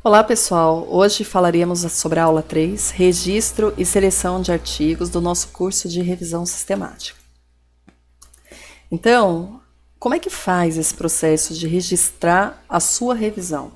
Olá pessoal, hoje falaremos sobre a aula 3, registro e seleção de artigos do nosso curso de revisão sistemática. Então, como é que faz esse processo de registrar a sua revisão?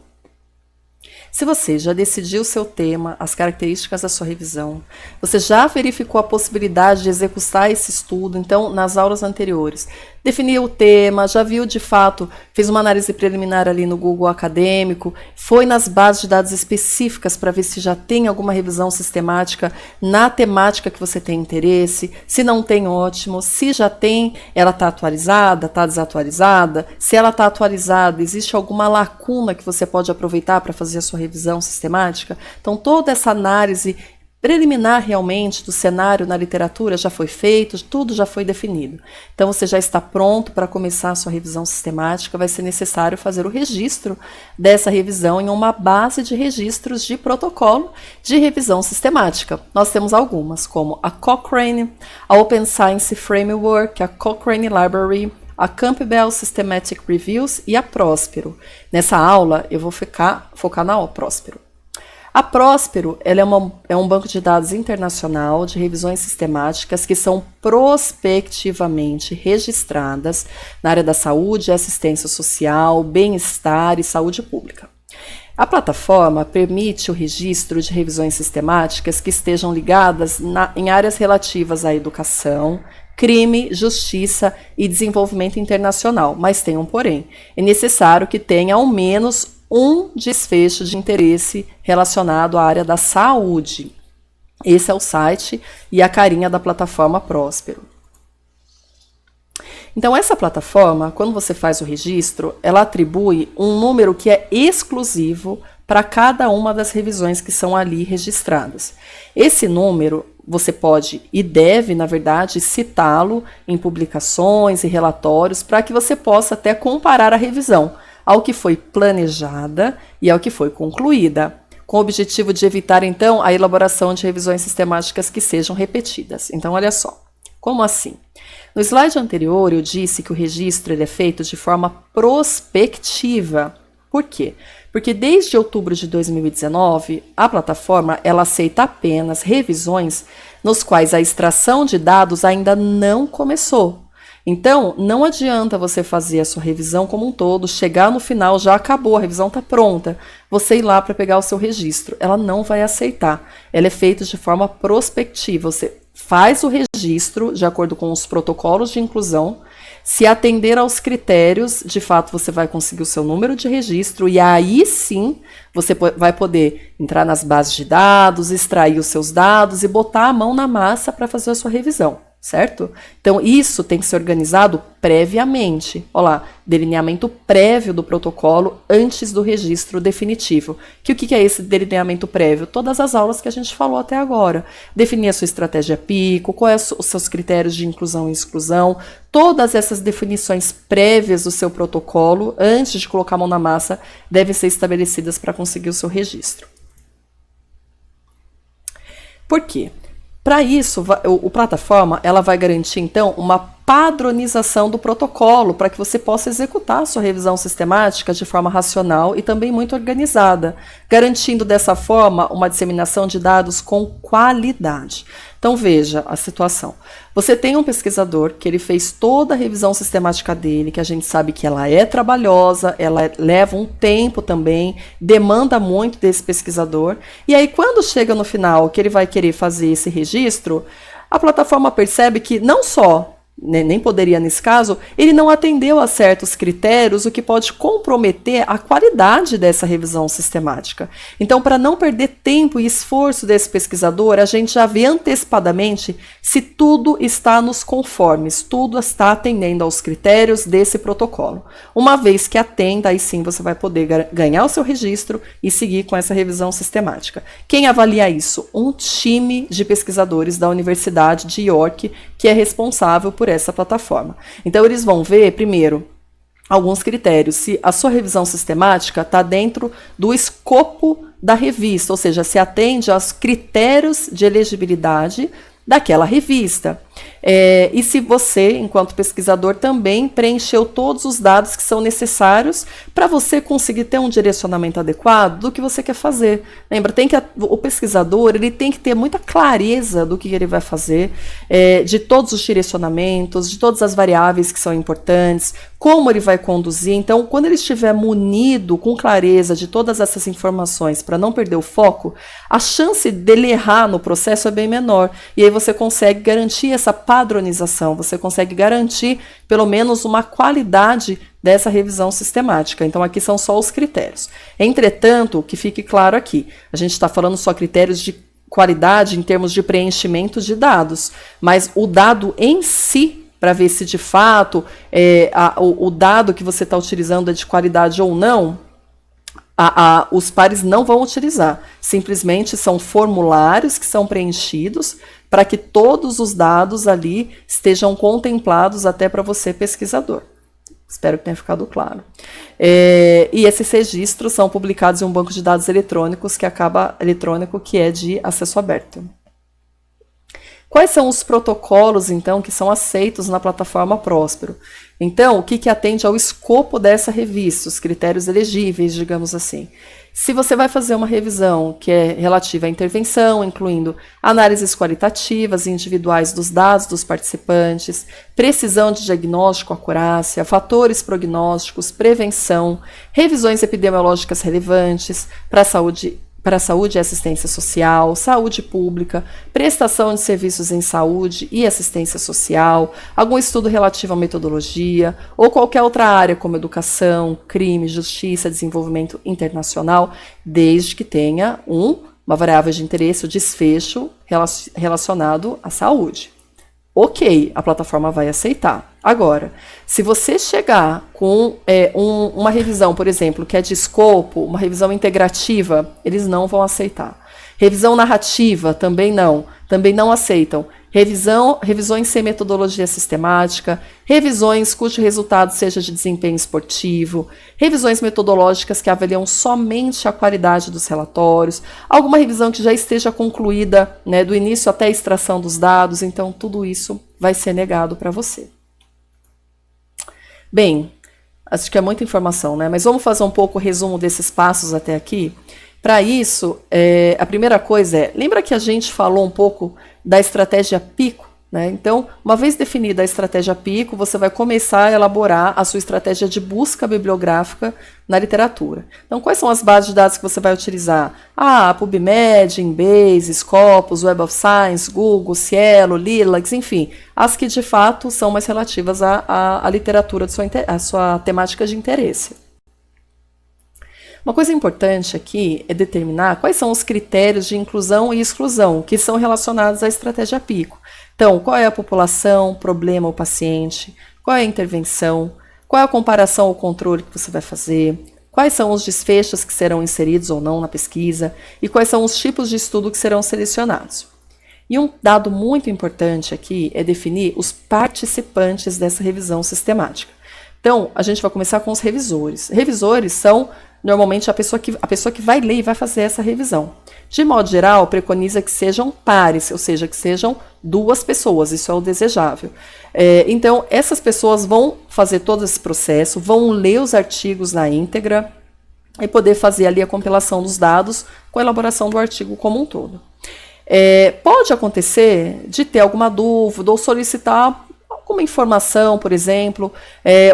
Se você já decidiu o seu tema, as características da sua revisão, você já verificou a possibilidade de executar esse estudo, então, nas aulas anteriores, definiu o tema, já viu de fato, fez uma análise preliminar ali no Google Acadêmico, foi nas bases de dados específicas para ver se já tem alguma revisão sistemática na temática que você tem interesse, se não tem, ótimo, se já tem, ela está atualizada, está desatualizada, se ela está atualizada, existe alguma lacuna que você pode aproveitar para fazer a sua revisão sistemática? Então, toda essa análise preliminar realmente do cenário na literatura já foi feito, tudo já foi definido. Então, você já está pronto para começar a sua revisão sistemática, vai ser necessário fazer o registro dessa revisão em uma base de registros de protocolo de revisão sistemática. Nós temos algumas, como a Cochrane, a Open Science Framework, a Cochrane Library, a Campbell Systematic Reviews e a Próspero. Nessa aula, eu vou focar na Próspero. A Próspero ela é um banco de dados internacional de revisões sistemáticas que são prospectivamente registradas na área da saúde, assistência social, bem-estar e saúde pública. A plataforma permite o registro de revisões sistemáticas que estejam ligadas em áreas relativas à educação, crime, justiça e desenvolvimento internacional, mas tem um porém. É necessário que tenha ao menos um desfecho de interesse relacionado à área da saúde. Esse é o site e a carinha da plataforma Próspero. Então, essa plataforma, quando você faz o registro, ela atribui um número que é exclusivo para cada uma das revisões que são ali registradas. Esse número você pode e deve, na verdade, citá-lo em publicações e relatórios para que você possa até comparar a revisão ao que foi planejada e ao que foi concluída, com o objetivo de evitar, então, a elaboração de revisões sistemáticas que sejam repetidas. Então, olha só, como assim? No slide anterior, eu disse que o registro ele é feito de forma prospectiva. Por quê? Porque desde outubro de 2019, a plataforma ela aceita apenas revisões nos quais a extração de dados ainda não começou. Então, não adianta você fazer a sua revisão como um todo, chegar no final, já acabou, a revisão está pronta, você ir lá para pegar o seu registro. Ela não vai aceitar. Ela é feita de forma prospectiva. Você faz o registro de acordo com os protocolos de inclusão. Se atender aos critérios, de fato você vai conseguir o seu número de registro e aí sim você vai poder entrar nas bases de dados, extrair os seus dados e botar a mão na massa para fazer a sua revisão, certo? Então isso tem que ser organizado previamente. Olha lá, delineamento prévio do protocolo antes do registro definitivo. O que é esse delineamento prévio? Todas as aulas que a gente falou até agora. Definir a sua estratégia PICO, quais os seus critérios de inclusão e exclusão, todas essas definições prévias do seu protocolo, antes de colocar a mão na massa, devem ser estabelecidas para conseguir o seu registro. Por quê? Para isso, o plataforma ela vai garantir, então, uma padronização do protocolo para que você possa executar a sua revisão sistemática de forma racional e também muito organizada, garantindo dessa forma uma disseminação de dados com qualidade. Então veja a situação. Você tem um pesquisador que ele fez toda a revisão sistemática dele, que a gente sabe que ela é trabalhosa, ela leva um tempo também, demanda muito desse pesquisador, e aí quando chega no final que ele vai querer fazer esse registro, a plataforma percebe que não só nem poderia nesse caso, ele não atendeu a certos critérios, o que pode comprometer a qualidade dessa revisão sistemática. Então, para não perder tempo e esforço desse pesquisador, a gente já vê antecipadamente se tudo está nos conformes, tudo está atendendo aos critérios desse protocolo. Uma vez que atenda, aí sim você vai poder ganhar o seu registro e seguir com essa revisão sistemática. Quem avalia isso? Um time de pesquisadores da Universidade de York, que é responsável por essa plataforma. Então, eles vão ver, primeiro, alguns critérios, se a sua revisão sistemática está dentro do escopo da revista, ou seja, se atende aos critérios de elegibilidade daquela revista. E se você, enquanto pesquisador, também preencheu todos os dados que são necessários para você conseguir ter um direcionamento adequado do que você quer fazer. Lembra, o pesquisador ele tem que ter muita clareza do que ele vai fazer, de todos os direcionamentos, de todas as variáveis que são importantes, como ele vai conduzir. Então, quando ele estiver munido com clareza de todas essas informações para não perder o foco, a chance dele errar no processo é bem menor. E aí você consegue garantir essa padronização, você consegue garantir pelo menos uma qualidade dessa revisão sistemática. Então, aqui são só os critérios. Entretanto, que fique claro aqui, a gente está falando só critérios de qualidade em termos de preenchimento de dados, mas o dado em si, para ver se de fato o dado que você está utilizando é de qualidade ou não, os pares não vão utilizar. Simplesmente são formulários que são preenchidos para que todos os dados ali estejam contemplados até para você, pesquisador. Espero que tenha ficado claro. E esses registros são publicados em um banco de dados eletrônico que é de acesso aberto. Quais são os protocolos, então, que são aceitos na plataforma Próspero? Então, o que atende ao escopo dessa revista, os critérios elegíveis, digamos assim. Se você vai fazer uma revisão que é relativa à intervenção, incluindo análises qualitativas e individuais dos dados dos participantes, precisão de diagnóstico, acurácia, fatores prognósticos, prevenção, revisões epidemiológicas relevantes para a saúde e assistência social, saúde pública, prestação de serviços em saúde e assistência social, algum estudo relativo à metodologia ou qualquer outra área como educação, crime, justiça, desenvolvimento internacional, desde que tenha uma variável de interesse, o desfecho relacionado à saúde. Ok, a plataforma vai aceitar. Agora, se você chegar com uma revisão, por exemplo, que é de escopo, uma revisão integrativa, eles não vão aceitar. Revisão narrativa, também não aceitam. Revisões sem metodologia sistemática, revisões cujo resultado seja de desempenho esportivo, revisões metodológicas que avaliam somente a qualidade dos relatórios, alguma revisão que já esteja concluída, né, do início até a extração dos dados, então tudo isso vai ser negado para você. Bem, acho que é muita informação, né? Mas vamos fazer um pouco o resumo desses passos até aqui. Para isso, a primeira coisa lembra que a gente falou um pouco da estratégia PICO, né? Então, uma vez definida a estratégia PICO, você vai começar a elaborar a sua estratégia de busca bibliográfica na literatura. Então, quais são as bases de dados que você vai utilizar? PubMed, Embase, Scopus, Web of Science, Google, Cielo, Lilacs, enfim, as que de fato são mais relativas à literatura, à sua temática de interesse. Uma coisa importante aqui é determinar quais são os critérios de inclusão e exclusão que são relacionados à estratégia PICO. Então, qual é a população, problema ou paciente, qual é a intervenção, qual é a comparação ou controle que você vai fazer, quais são os desfechos que serão inseridos ou não na pesquisa e quais são os tipos de estudo que serão selecionados. E um dado muito importante aqui é definir os participantes dessa revisão sistemática. Então, a gente vai começar com os revisores. Revisores são normalmente a pessoa que vai ler e vai fazer essa revisão. De modo geral, preconiza que sejam pares, ou seja, que sejam duas pessoas, isso é o desejável. Então, essas pessoas vão fazer todo esse processo, vão ler os artigos na íntegra e poder fazer ali a compilação dos dados com a elaboração do artigo como um todo. Pode acontecer de ter alguma dúvida ou solicitar alguma informação, por exemplo,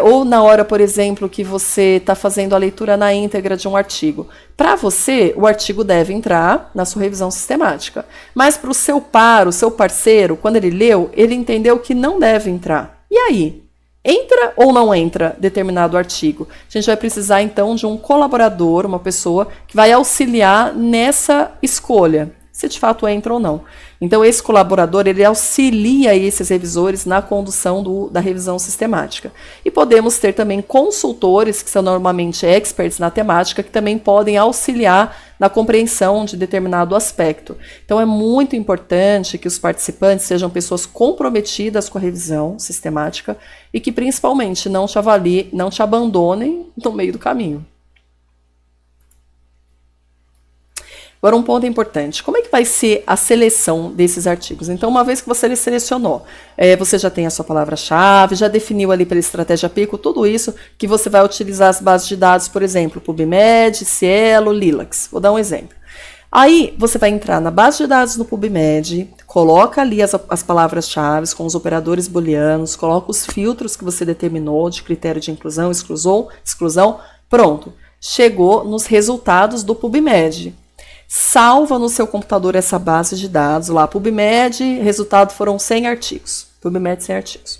ou na hora, por exemplo, que você está fazendo a leitura na íntegra de um artigo. Para você, o artigo deve entrar na sua revisão sistemática. Mas para o seu par, o seu parceiro, quando ele leu, ele entendeu que não deve entrar. E aí? Entra ou não entra determinado artigo? A gente vai precisar, então, de um colaborador, uma pessoa que vai auxiliar nessa escolha, se de fato entra ou não. Então, esse colaborador, ele auxilia esses revisores na condução da revisão sistemática. E podemos ter também consultores, que são normalmente experts na temática, que também podem auxiliar na compreensão de determinado aspecto. Então, é muito importante que os participantes sejam pessoas comprometidas com a revisão sistemática e que, principalmente, não te avaliem, não te abandonem no meio do caminho. Agora, um ponto importante. Como é que vai ser a seleção desses artigos? Então, uma vez que você selecionou, você já tem a sua palavra-chave, já definiu ali pela estratégia PICO, tudo isso que você vai utilizar as bases de dados, por exemplo, PubMed, Cielo, Lilacs. Vou dar um exemplo. Aí, você vai entrar na base de dados no PubMed, coloca ali as palavras-chave com os operadores booleanos, coloca os filtros que você determinou de critério de inclusão, exclusão, pronto. Chegou nos resultados do PubMed. Salva no seu computador essa base de dados lá, PubMed, resultado foram 100 artigos. PubMed 100 artigos.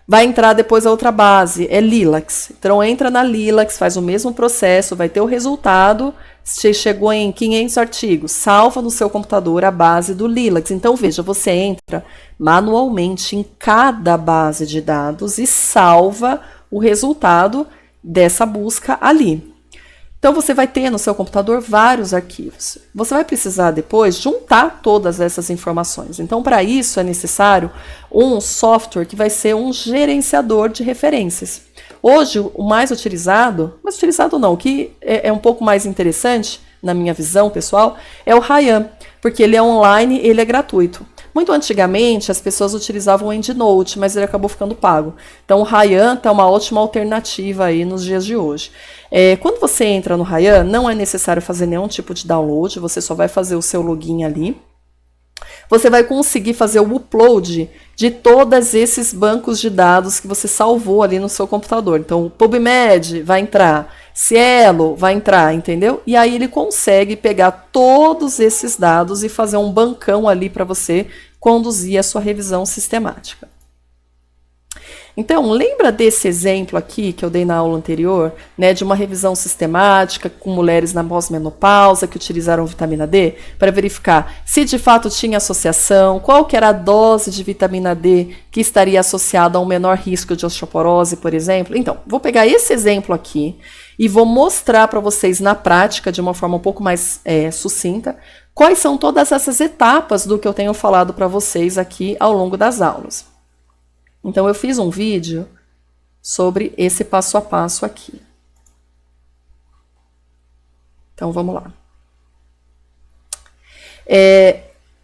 Vai entrar depois a outra base, é Lilacs. Então, entra na Lilacs, faz o mesmo processo, vai ter o resultado. Você chegou em 500 artigos, salva no seu computador a base do Lilacs. Então, veja, você entra manualmente em cada base de dados e salva o resultado dessa busca ali. Então, você vai ter no seu computador vários arquivos. Você vai precisar depois juntar todas essas informações. Então, para isso é necessário um software que vai ser um gerenciador de referências. Hoje, o mais utilizado, o que é um pouco mais interessante, na minha visão pessoal, é o Ryan, porque ele é online, ele é gratuito. Muito antigamente, as pessoas utilizavam o EndNote, mas ele acabou ficando pago. Então, o Ryan está uma ótima alternativa aí nos dias de hoje. Quando você entra no Ryan, não é necessário fazer nenhum tipo de download, você só vai fazer o seu login ali. Você vai conseguir fazer o upload de todos esses bancos de dados que você salvou ali no seu computador. Então, o PubMed vai entrar, Cielo vai entrar, entendeu? E aí ele consegue pegar todos esses dados e fazer um bancão ali para você conduzir a sua revisão sistemática. Então, lembra desse exemplo aqui que eu dei na aula anterior, né, de uma revisão sistemática com mulheres na pós-menopausa que utilizaram vitamina D para verificar se de fato tinha associação, qual que era a dose de vitamina D que estaria associada a um menor risco de osteoporose, por exemplo? Então, vou pegar esse exemplo aqui e vou mostrar para vocês na prática, de uma forma um pouco mais sucinta, quais são todas essas etapas do que eu tenho falado para vocês aqui ao longo das aulas. Então, eu fiz um vídeo sobre esse passo a passo aqui. Então, vamos lá.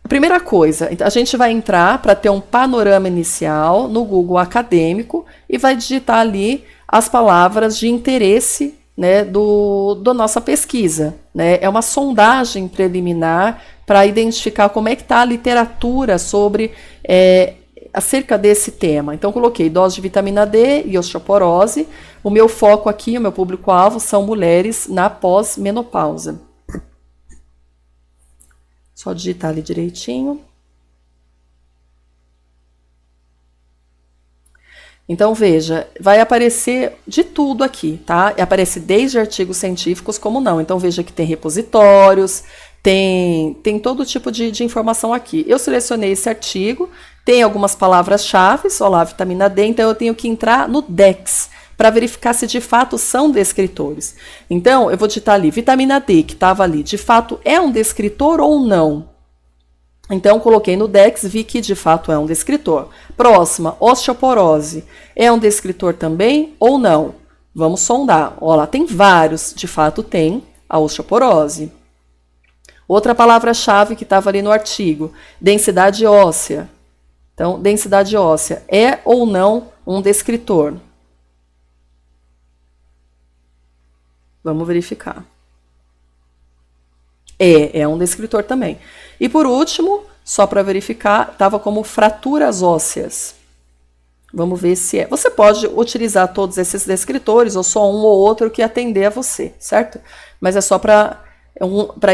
Primeira coisa, a gente vai entrar para ter um panorama inicial no Google Acadêmico e vai digitar ali as palavras de interesse, né, da nossa pesquisa. Né? É uma sondagem preliminar para identificar como é que está a literatura sobre acerca desse tema. Então, coloquei dose de vitamina D e osteoporose. O meu foco aqui, o meu público-alvo, são mulheres na pós-menopausa. Só digitar ali direitinho. Então, veja, vai aparecer de tudo aqui, tá? Aparece desde artigos científicos como não. Então, veja que tem repositórios, tem todo tipo de informação aqui. Eu selecionei esse artigo, tem algumas palavras-chave, olha lá, vitamina D, então eu tenho que entrar no DEX para verificar se de fato são descritores. Então, eu vou digitar ali, vitamina D, que estava ali, de fato é um descritor ou não? Então, coloquei no DEX, vi que de fato é um descritor. Próxima, osteoporose, é um descritor também ou não? Vamos sondar. Olha lá, tem vários, de fato tem a osteoporose. Outra palavra-chave que estava ali no artigo, densidade óssea. Então, densidade óssea é ou não um descritor? Vamos verificar. É um descritor também. E por último, só para verificar, estava como fraturas ósseas. Vamos ver se é. Você pode utilizar todos esses descritores ou só um ou outro que atender a você, certo? Mas é só para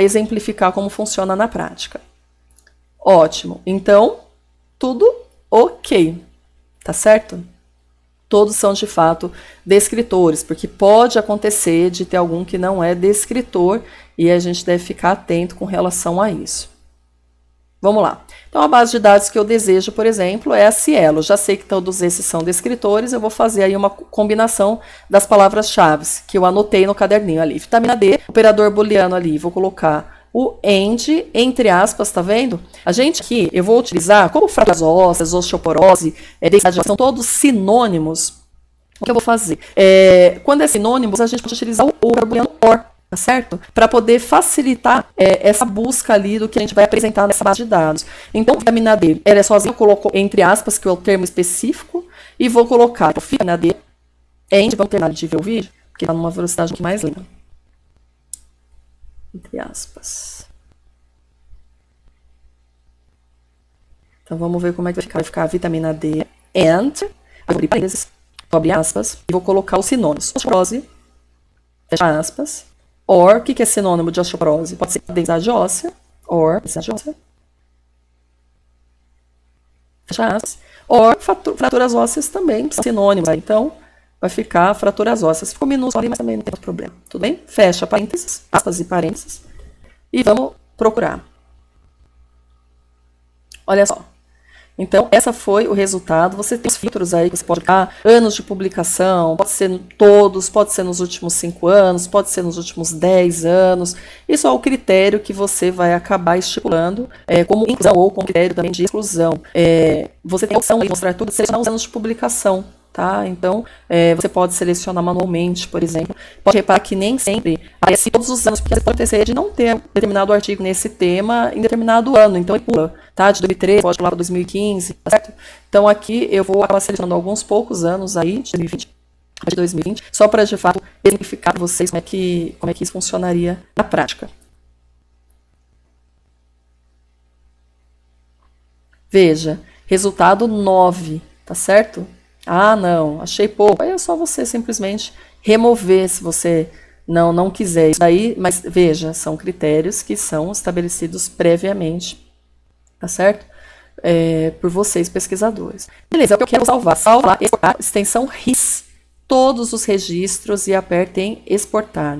exemplificar como funciona na prática. Ótimo. Então, tudo ok, tá certo? Todos são de fato descritores, porque pode acontecer de ter algum que não é descritor e a gente deve ficar atento com relação a isso. Vamos lá. Então, a base de dados que eu desejo, por exemplo, é a Cielo. Já sei que todos esses são descritores, eu vou fazer aí uma combinação das palavras-chave que eu anotei no caderninho ali. Vitamina D, operador booleano ali, vou colocar o END, entre aspas, tá vendo? A gente aqui, eu vou utilizar, como fraturas ósseas, osteoporose, densidade óssea, são todos sinônimos. O que eu vou fazer? Quando é sinônimos, a gente pode utilizar o booleano OR. tá certo? Para poder facilitar essa busca ali do que a gente vai apresentar nessa base de dados. Então, vitamina D, ela é sozinha, eu coloco entre aspas, que é o termo específico, e vou colocar vitamina D, vamos terminar de ver o vídeo, porque está numa velocidade aqui mais lenta. Entre aspas. Então, vamos ver como é que vai ficar. Vai ficar a vitamina D and, vou abrir parênteses, vou abrir aspas, e vou colocar os sinônimos. Osteoporose, fecha aspas, or, o que é sinônimo de osteoporose? Pode ser densidade óssea, or, densidade óssea, fecha aspas, or, fraturas ósseas também, são sinônimos. Então, vai ficar fraturas ósseas. Ficou minúsculo ali, mas também não tem outro problema. Tudo bem? Fecha parênteses, aspas e parênteses, e vamos procurar. Olha só. Então, essa foi o resultado. Você tem os filtros aí que você pode colocar, anos de publicação, pode ser todos, pode ser nos últimos 5 anos, pode ser nos últimos 10 anos. Isso é o critério que você vai acabar estipulando como inclusão ou como critério também de exclusão. Você tem a opção de mostrar tudo, selecionar os anos de publicação. Tá? Então, você pode selecionar manualmente, por exemplo. Pode reparar que nem sempre aparece todos os anos, porque pode acontecer de não ter determinado artigo nesse tema em determinado ano. Então, ele pula, tá? De 2013, pode pular para 2015, tá certo? Então, aqui eu vou acabar selecionando alguns poucos anos aí, de 2020, só para, de fato, exemplificar para vocês como é que isso funcionaria na prática. Veja, resultado 9, tá certo? Ah, não, achei pouco. Aí é só você simplesmente remover se você não quiser isso daí, mas veja, são critérios que são estabelecidos previamente, tá certo? Por vocês, pesquisadores. Beleza, é o que eu quero salvar. Salvar, exportar, extensão RIS, todos os registros e aperte em exportar.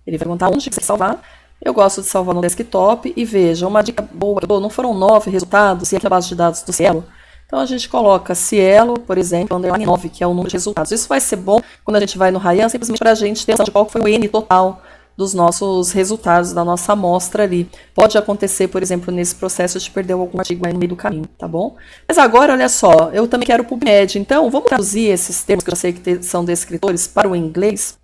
Ele vai perguntar onde você quer salvar. Eu gosto de salvar no desktop e veja, uma dica boa, não foram 9 resultados, e aqui na base de dados do Cielo. Então a gente coloca Cielo, por exemplo, underline 9, que é o número de resultados. Isso vai ser bom quando a gente vai no Ryan, simplesmente para a gente ter noção de qual foi o N total dos nossos resultados, da nossa amostra ali. Pode acontecer, por exemplo, nesse processo de perder algum artigo aí no meio do caminho, tá bom? Mas agora, olha só, eu também quero o PubMed, então vamos traduzir esses termos que eu sei que são descritores para o inglês,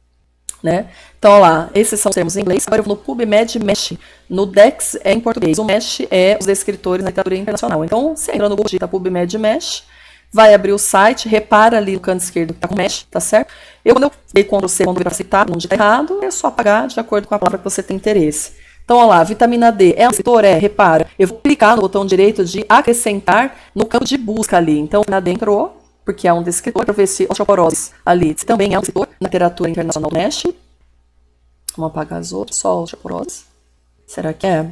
né? Então, olha lá, esses são os termos em inglês. Agora eu vou no PubMed Mesh. No Dex é em português. O Mesh é os descritores na literatura internacional. Então, você entra no Google, digita PubMed Mesh, vai abrir o site, repara ali no canto esquerdo que está com Mesh, tá certo? Quando eu dei Ctrl+C, quando eu para citar, não digita errado, é só apagar de acordo com a palavra que você tem interesse. Então, olha lá, vitamina D é um descritor? Repara. Eu vou clicar no botão direito de acrescentar no campo de busca ali. Então, vitamina D entrou, porque é um descritor, para ver se osteoporose ali também é um descritor na literatura internacional Mesh. Vamos apagar as outras, só osteoporose. Será que é?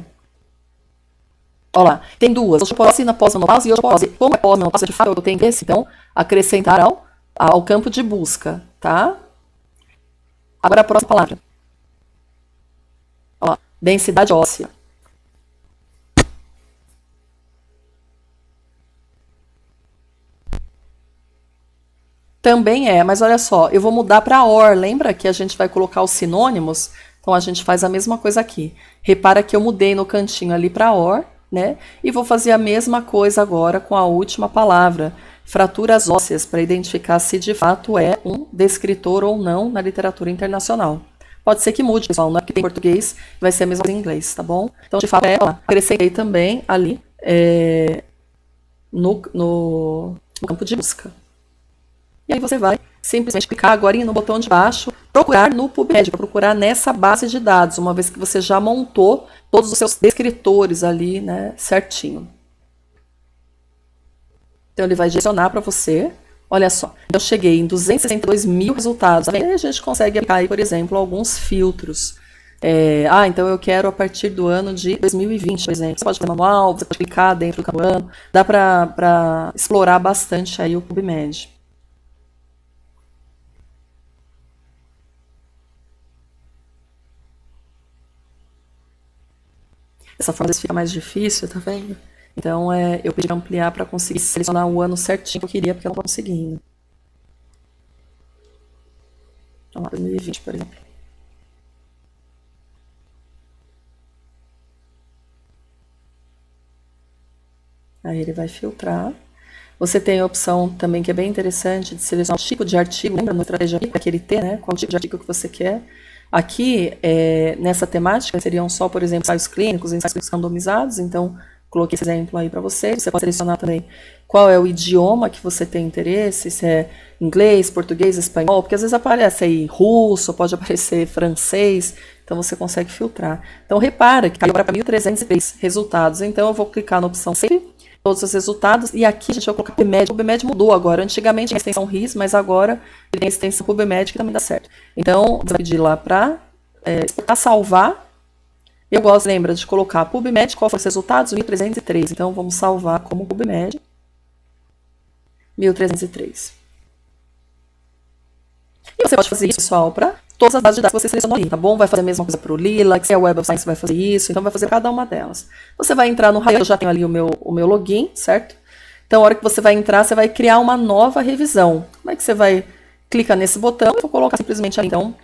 Olha lá, tem duas, osteoporose na pós-menopausa e osteoporose. Como é pós-menopausa, de fato, eu tenho esse, então, acrescentar ao campo de busca, tá? Agora a próxima palavra. Olha lá, densidade óssea. Também é, mas olha só, eu vou mudar para OR. Lembra que a gente vai colocar os sinônimos? Então a gente faz a mesma coisa aqui. Repara que eu mudei no cantinho ali para OR, né? E vou fazer a mesma coisa agora com a última palavra, fraturas ósseas, para identificar se de fato é um descritor ou não na literatura internacional. Pode ser que mude, pessoal, não é porque tem português, vai ser a mesma coisa em inglês, tá bom? Então, de fato, acrescentei também ali no campo de busca. E aí você vai simplesmente clicar agora no botão de baixo, procurar no PubMed, para procurar nessa base de dados, uma vez que você já montou todos os seus descritores ali, né, certinho. Então ele vai direcionar para você. Olha só, eu cheguei em 262 mil resultados. Aí a gente consegue aplicar, por exemplo, alguns filtros. Então eu quero a partir do ano de 2020, por exemplo. Você pode fazer manual, você pode clicar dentro do ano. Dá para explorar bastante aí o PubMed. Dessa forma fica mais difícil, tá vendo? Então eu pedi para ampliar para conseguir selecionar o ano certinho que eu queria, porque eu não estou conseguindo. Então, 2020, por exemplo. Aí ele vai filtrar. Você tem a opção também que é bem interessante de selecionar o tipo de artigo, lembra no estratégia aquele T, né? Qual tipo de artigo que você quer. Aqui, nessa temática, seriam só, por exemplo, ensaios clínicos, ensaios clínicos randomizados, então coloquei esse exemplo aí para você. Você pode selecionar também qual é o idioma que você tem interesse, se é inglês, português, espanhol, porque às vezes aparece aí russo, pode aparecer francês, então você consegue filtrar. Então repara que caiu para 1.303 resultados, então eu vou clicar na opção Save, todos os resultados, e aqui a gente vai colocar PubMed. O PubMed mudou agora, antigamente tinha a extensão RIS, mas agora ele tem a extensão PubMed que também dá certo. Então, você vai pedir lá para salvar. Eu gosto, lembra, de colocar PubMed, qual foram os resultados? 1.303. Então, vamos salvar como PubMed 1.303. E você pode fazer isso, pessoal, para todas as bases de dados que você selecionou ali, tá bom? Vai fazer a mesma coisa para o Lilac, se é Web of Science vai fazer isso, então vai fazer cada uma delas. Você vai entrar no Rayana, eu já tenho ali o meu login, certo? Então, a hora que você vai entrar, você vai criar uma nova revisão. Como é que você vai clicar nesse botão? Eu vou colocar simplesmente ali, então,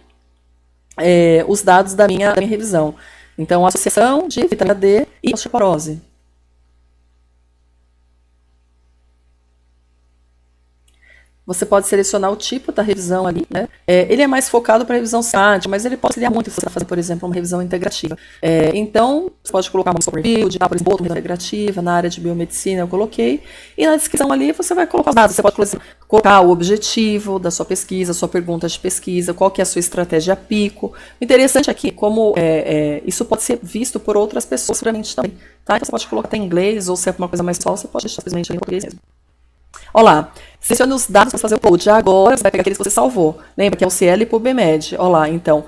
os dados da minha revisão. Então, associação de vitamina D e osteoporose. Você pode selecionar o tipo da revisão ali, né? Ele é mais focado para revisão sistemática, mas ele pode auxiliar muito se você fazer, por exemplo, uma revisão integrativa. Então, você pode colocar uma review, de, por exemplo, outra revisão integrativa, na área de biomedicina eu coloquei, e na descrição ali você vai colocar os dados. Você pode colocar o objetivo da sua pesquisa, sua pergunta de pesquisa, qual que é a sua estratégia pico. O interessante aqui, como isso pode ser visto por outras pessoas seguramente também, tá? Então, você pode colocar até em inglês, ou se é uma coisa mais pessoal, você pode deixar simplesmente em português mesmo. Olha lá, selecione os dados para fazer o upload. Agora você vai pegar aqueles que você salvou. Lembra que é o Cielo e PubMed. Olha lá, então,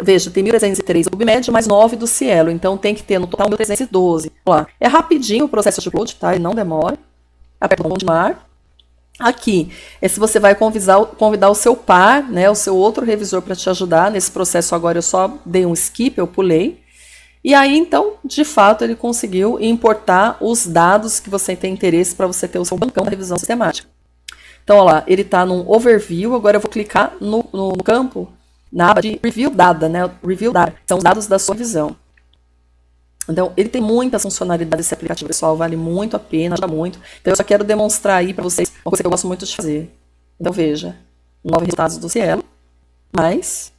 veja, tem 1.303 do PubMed mais 9 do Cielo. Então tem que ter no total 1.312. Olha lá, é rapidinho o processo de upload, tá? Ele não demora. Aperta o botão de mar. Aqui é se você vai convidar o seu par, né, o seu outro revisor para te ajudar. Nesse processo agora eu só dei um skip, eu pulei. E aí, então, de fato, ele conseguiu importar os dados que você tem interesse para você ter o seu bancão da revisão sistemática. Então, olha lá, ele está num overview, agora eu vou clicar no campo, na aba de Review Data, né? Review Data, são os dados da sua revisão. Então, ele tem muitas funcionalidades, esse aplicativo, pessoal, vale muito a pena, ajuda muito. Então, eu só quero demonstrar aí para vocês uma coisa que eu gosto muito de fazer. Então, veja, 9 resultados do Cielo, mas...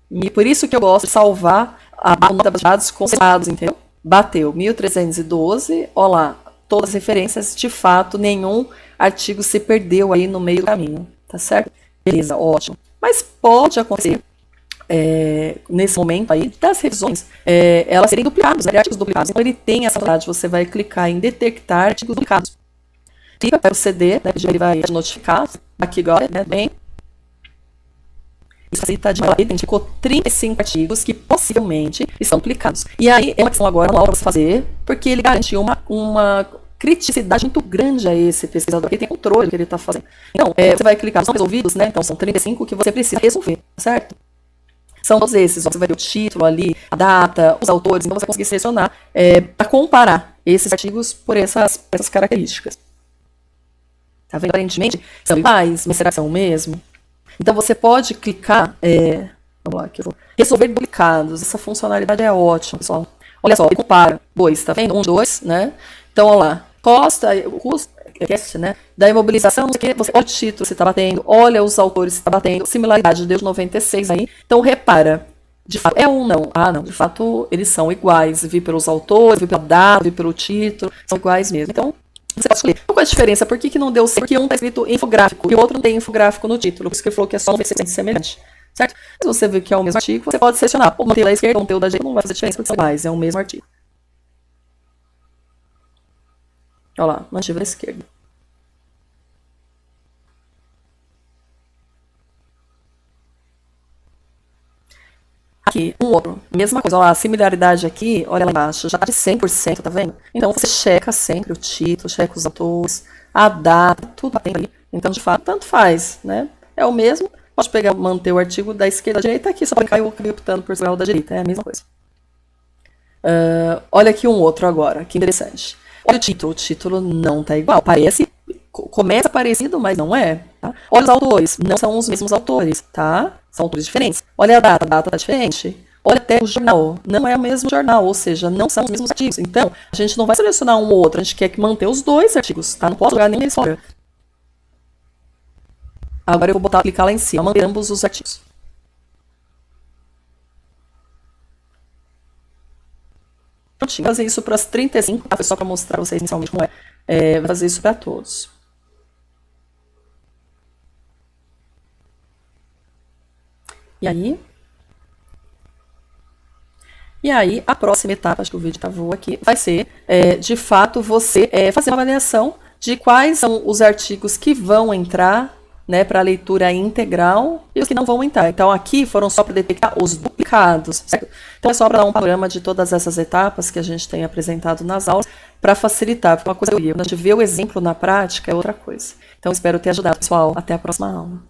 E por isso que eu gosto de salvar a nota de dados com os dados, entendeu? Bateu 1.312, olha lá, todas as referências, de fato, nenhum artigo se perdeu aí no meio do caminho, tá certo? Beleza, ótimo. Mas pode acontecer, nesse momento aí, das revisões, elas serem duplicadas, né, artigos duplicados. Então ele tem essa vontade, você vai clicar em detectar artigos duplicados. Clica para o CD, né, ele vai te notificar, aqui agora, né, bem. Isso facilita de ele identificou 35 artigos que possivelmente estão duplicados. E aí é uma questão agora manual para você fazer, porque ele garante uma criticidade muito grande a esse pesquisador, que tem controle do que ele está fazendo. Então, você vai clicar, são resolvidos, né? Então, são 35 que você precisa resolver, certo? São todos esses, você vai ver o título ali, a data, os autores, então você vai conseguir selecionar para comparar esses artigos por essas características. Tá vendo? Aparentemente, são iguais, mas será que são o mesmo? Então, você pode clicar, vamos lá, aqui eu vou resolver duplicados. Essa funcionalidade é ótima, pessoal. Olha só, ele compara dois, tá vendo? 1, 2, né? Então, olha lá, o custo, né, da imobilização, não sei o quê, você olha o título se está batendo, olha os autores se está batendo, similaridade deu de 96 aí. Então, repara, de fato, é um não. Ah, não, de fato, eles são iguais. Vi pelos autores, vi pela data, vi pelo título, são iguais mesmo. Então, você pode escolher. Qual é a diferença? Por que não deu certo? Porque um está escrito infográfico e o outro não tem infográfico no título. Por isso que ele falou que é só 96% semelhante. Certo? Se você vê que é o mesmo artigo, você pode selecionar. O conteúdo da esquerda, o conteúdo da direita, não vai fazer diferença porque são iguais. É o mesmo artigo. Olha lá, mantive da esquerda. Aqui, um outro, mesma coisa, olha lá, a similaridade aqui, olha lá embaixo, já de 100%, tá vendo? Então, você checa sempre o título, checa os autores, a data, tudo batendo ali. Então, de fato, tanto faz, né? É o mesmo, pode pegar, manter o artigo da esquerda à direita, aqui só para cá eu acabei optando por o da direita, é a mesma coisa. Olha aqui um outro agora, que interessante. Olha o título não tá igual, começa parecido, mas não é, tá? Olha os autores, não são os mesmos autores, tá? São autores diferentes. Olha a data tá diferente. olha até o jornal. Não é o mesmo jornal, ou seja, não são os mesmos artigos. Então, a gente não vai selecionar um ou outro, a gente quer manter os dois artigos, tá? Não posso jogar nem eles fora. Agora eu vou clicar lá em cima, manter ambos os artigos. Prontinho, vou fazer isso para as 35, tá? Foi só para mostrar para vocês inicialmente como é. Vou fazer isso para todos. E aí, a próxima etapa, acho que o vídeo travou aqui, vai ser, de fato, você fazer uma avaliação de quais são os artigos que vão entrar, né, para a leitura integral e os que não vão entrar. Então, aqui foram só para detectar os duplicados, certo? Então, é só para dar um panorama de todas essas etapas que a gente tem apresentado nas aulas, para facilitar, porque uma coisa é a teoria, quando a gente vê o exemplo na prática, é outra coisa. Então, espero ter ajudado, pessoal. Até a próxima aula.